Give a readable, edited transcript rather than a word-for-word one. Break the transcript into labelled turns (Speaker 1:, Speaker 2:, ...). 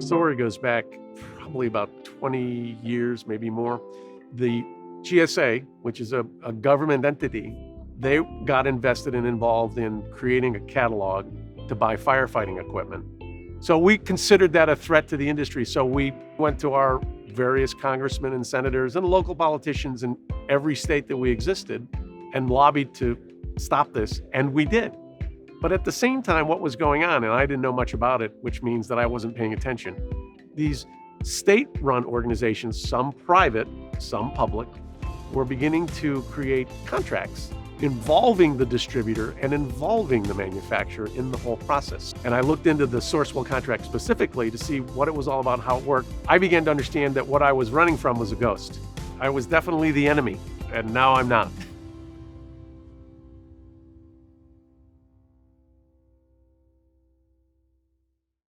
Speaker 1: story goes back probably about 20 years, maybe more. The GSA, which is a government entity, they got invested and involved in creating a catalog to buy firefighting equipment. So we considered that a threat to the industry. So we went to our various congressmen and senators and local politicians in every state that we existed and lobbied to stop this, and we did. But at the same time, what was going on, and I didn't know much about it, which means that I wasn't paying attention, these state-run organizations, some private, some public, were beginning to create contracts involving the distributor and involving the manufacturer in the whole process. And I looked into the Sourcewell contract specifically to see what it was all about, how it worked. I began to understand that what I was running from was a ghost. I was definitely the enemy, and now I'm not.